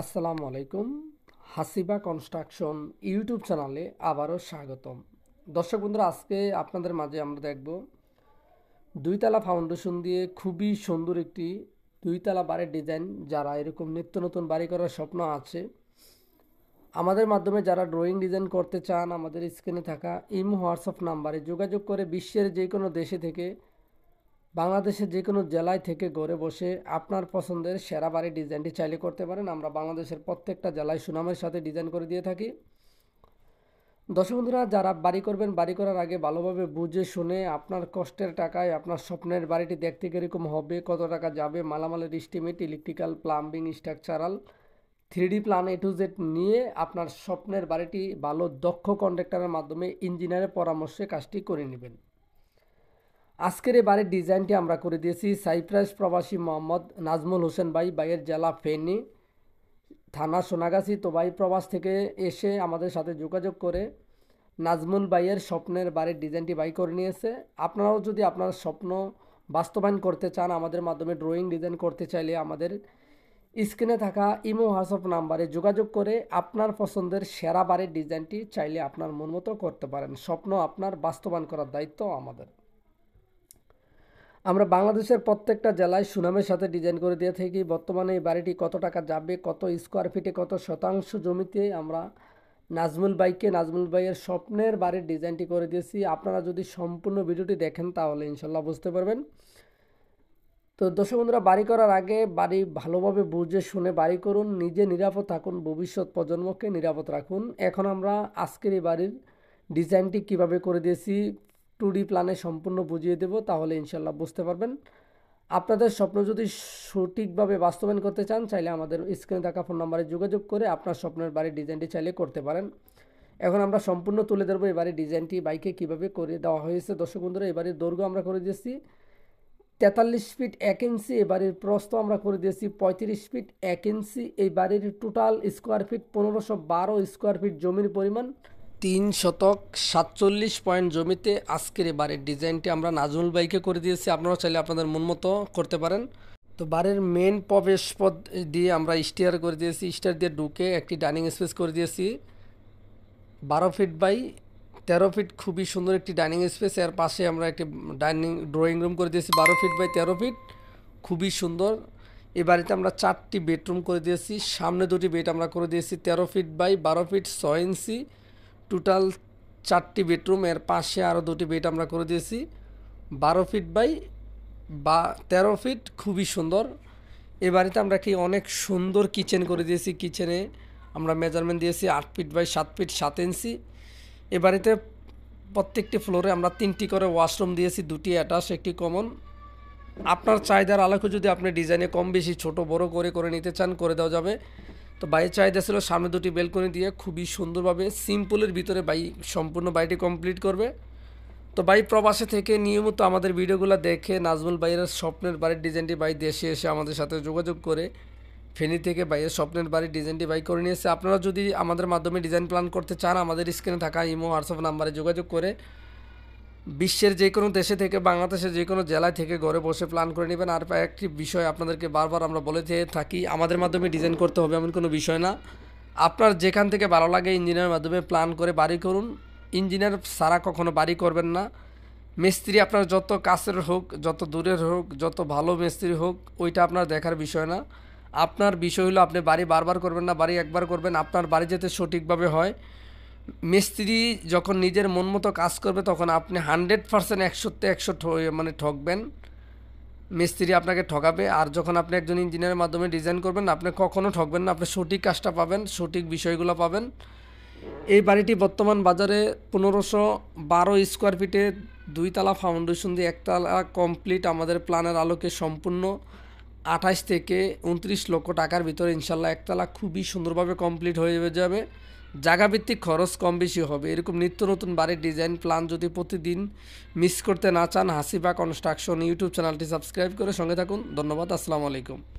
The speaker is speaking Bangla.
আসসালামু আলাইকুম। হাসিবা কনস্ট্রাকশন ইউটিউব চ্যানেলে আবারও স্বাগতম। দর্শক বন্ধুরা, আজকে আপনাদের মাঝে আমরা দেখব দুইতলা ফাউন্ডেশন দিয়ে খুবই সুন্দর একটি দুইতলা বাড়ির ডিজাইন। যারা এরকম নিত্য নতুন বাড়ি করার স্বপ্ন আছে, আমাদের মাধ্যমে যারা ড্রয়িং ডিজাইন করতে চান, আমাদের স্ক্রিনে থাকা ইমো হোয়াটসঅ্যাপ নাম্বারে যোগাযোগ করে বিশ্বের যে কোনো দেশে থেকে, বাংলাদেশের যে কোনো জেলায় থেকে ঘরে বসে আপনার পছন্দের সেরা বাড়ির ডিজাইনটি চাইলে করতে পারেন। আমরা বাংলাদেশের প্রত্যেকটা জেলায় সুনামের সাথে ডিজাইন করে দিয়ে থাকি। দর্শক বন্ধুরা, যারা বাড়ি করবেন, বাড়ি করার আগে ভালোভাবে বুঝে শুনে আপনার কষ্টের টাকায় আপনার স্বপ্নের বাড়িটি দেখতে কীরকম হবে, কত টাকা যাবে, মালামালের estimate, electrical, plumbing, structural, 3D plan A to Z নিয়ে আপনার স্বপ্নের বাড়িটি ভালো দক্ষ কন্ট্রাক্টরের মাধ্যমে ইঞ্জিনিয়ারের পরামর্শে কাজটি করে নেবেন। আজকের এই বাড়ির ডিজাইনটি আমরা করে দিয়েছি সাইপ্রাস প্রবাসী মোহাম্মদ নাজমুল হোসেন ভাই, ভাইয়ের জেলা ফেনী, থানা সোনাগাছি। তো ভাই প্রবাস থেকে এসে আমাদের সাথে যোগাযোগ করে নাজমুল ভাইয়ের স্বপ্নের বাড়ির ডিজাইনটি বাই করে নিয়েছে। আপনারাও যদি আপনার স্বপ্ন বাস্তবায়ন করতে চান, আমাদের মাধ্যমে ড্রয়িং ডিজাইন করতে চাইলে আমাদের স্ক্রিনে থাকা ইমো হোয়াটসঅ্যাপ নাম্বারে যোগাযোগ করে আপনার পছন্দের সেরা বাড়ির ডিজাইনটি চাইলে আপনার মন মতো করতে পারেন। স্বপ্ন আপনার বাস্তবায়ন করার দায়িত্ব আমাদের। আমরা বাংলাদেশের প্রত্যেকটা জেলায় সুনামের সাথে ডিজাইন করে দিয়ে থাকি। বর্তমানে এই বাড়িটি কত টাকা যাবে, কত স্কোয়ার ফিটে, কত শতাংশ জমিতে আমরা নাজমুল ভাইয়ের স্বপ্নের বাড়ির ডিজাইনটি করে দিয়েছি। আপনারা যদি সম্পূর্ণ ভিডিওটি দেখেন তাহলে ইনশাল্লাহ বুঝতে পারবেন। তো দর্শক বন্ধুরা, বাড়ি করার আগে বাড়ি ভালোভাবে বুঝে শুনে বাড়ি করুন, নিজে নিরাপদ থাকুন, ভবিষ্যৎ প্রজন্মকে নিরাপদ রাখুন। এখন আমরা আজকের এই বাড়ির ডিজাইনটি কিভাবে করে দিয়েছি 2D প্ল্যানে সম্পূর্ণ বুঝিয়ে দেব, তাহলে ইনশাল্লাহ বুঝতে পারবেন। আপনাদের স্বপ্ন যদি সঠিকভাবে বাস্তবায়ন করতে চান, চাইলে আমাদের স্ক্রিনে থাকা ফোন নাম্বারে যোগাযোগ করে আপনার স্বপ্নের বাড়ির ডিজাইনটি চাইলে করতে পারেন। এখন আমরা সম্পূর্ণ তুলে ধরবো এই বাড়ির ডিজাইনটি বাইকে কিভাবে করে দেওয়া হয়েছে। দর্শক বন্ধুরা, এই বাড়ির দৈর্ঘ্য আমরা করে দিয়েছি 43 ফিট 1 ইঞ্চি। এই বাড়ির প্রস্থ আমরা করে দিয়েছি 35 ফিট 1 ইঞ্চি। এই বাড়ির total square feet 1512 square feet. জমির পরিমাণ 3 শতক 47 পয়েন্ট জমিতে আজকের এই বাড়ির ডিজাইনটি আমরা নাজমুল ভাইকে করে দিয়েছি। আপনারা চাইলে আপনাদের মন মতো করতে পারেন। তো বাড়ির মেন প্রবেশ পথ দিয়ে আমরা স্টেয়ার করে দিয়েছি। স্টেয়ার দিয়ে ঢুকে একটি ডাইনিং স্পেস করে দিয়েছি 12 ফিট বাই 13 ফিট। খুবই সুন্দর একটি ডাইনিং স্পেস। এর পাশে আমরা একটি ড্রয়িং রুম করে দিয়েছি 12 ফিট বাই 13 ফিট, খুবই সুন্দর। এই বাড়িতে আমরা 4টি বেডরুম করে দিয়েছি। সামনে 2টি বেড আমরা করে দিয়েছি 13 feet by 12 feet 6 inch. Total 4টি বেডরুম। এর পাশে আরও 2টি বেড আমরা করে দিয়েছি 12 ফিট বাই 13 ফিট, খুবই সুন্দর। এ বাড়িতে আমরা কি অনেক সুন্দর কিচেন করে দিয়েছি। কিচেনে আমরা মেজারমেন্ট দিয়েছি 8 ফিট বাই 7 ফিট 7 ইঞ্চি। এ বাড়িতে প্রত্যেকটি ফ্লোরে আমরা 3টি করে ওয়াশরুম দিয়েছি, 2টি অ্যাটাচ, একটি কমন। আপনার চাহিদার আলোকে যদি আপনি ডিজাইনে কম বেশি ছোট বড় করে নিতে চান, করে দেওয়া যাবে। তো বাইরের চাহিদা ছিল সামনে 2টি বেলকনি দিয়ে খুবই সুন্দরভাবে সিম্পলের ভিতরে সম্পূর্ণ বাড়িটি কমপ্লিট করবে। তো প্রবাসে থেকে নিয়মিত আমাদের ভিডিওগুলো দেখে নাজমুল ভাইয়ের স্বপ্নের বাড়ির ডিজাইনটি দেশে এসে আমাদের সাথে যোগাযোগ করে ফেনী থেকে ভাইয়ের স্বপ্নের বাড়ির ডিজাইনটি করে নিয়েছে। আপনারা যদি আমাদের মাধ্যমে ডিজাইন প্ল্যান করতে চান, আমাদের স্ক্রিনে থাকা ইমো হোয়াটসঅ্যাপ নাম্বারে যোগাযোগ করে বিশ্বের যে কোনো দেশে থেকে, বাংলাদেশের যে কোনো জেলায় থেকে ঘরে বসে প্ল্যান করে নেবেন। আর একটি বিষয় আপনাদেরকে বারবার আমরা বলে থাকি, আমাদের মাধ্যমে ডিজাইন করতে হবে এমন কোনো বিষয় না। আপনার যেখান থেকে ভালো লাগে ইঞ্জিনিয়ারের মাধ্যমে প্ল্যান করে বাড়ি করুন। ইঞ্জিনিয়ার ছাড়া কখনো বাড়ি করবেন না। মিস্ত্রি আপনার যত কাছের হোক, যত দূরের হোক, যত ভালো মিস্ত্রি হোক, ওইটা আপনার দেখার বিষয় না। আপনার বিষয় হলো আপনি বাড়ি বারবার করবেন না, বাড়ি একবার করবেন। আপনার বাড়ি যাতে সঠিকভাবে হয়, মিস্ত্রি যখন নিজের মন মতো কাজ করবে তখন আপনি 100% 100তে 100 মানে ঠকবেন। মিস্ত্রি আপনাকে ঠকাবে। আর যখন আপনি একজন ইঞ্জিনিয়ারের মাধ্যমে ডিজাইন করবেন, আপনি কখনো ঠকবেন না, আপনি সঠিক কাজটা পাবেন, সঠিক বিষয়গুলো পাবেন। এই বাড়িটি বর্তমান বাজারে 1512 স্কোয়ার ফিটে 2তলা ফাউন্ডেশন দিয়ে 1তলা কমপ্লিট। আমাদের প্ল্যানের আলোকে সম্পূর্ণ 28 থেকে 29 লক্ষ টাকার ভিতরে ইনশাল্লাহ 1তলা খুবই সুন্দরভাবে কমপ্লিট হয়ে যাবে। জায়গাভিত্তিক খরচ কম বেশি হবে। এরকম নিত্য নতুন বাড়ির ডিজাইন প্ল্যান যদি প্রতিদিন মিস করতে না চান, হাসিবা কনস্ট্রাকশন ইউটিউব চ্যানেলটি সাবস্ক্রাইব করে সঙ্গে থাকুন। ধন্যবাদ। আসসালামু আলাইকুম।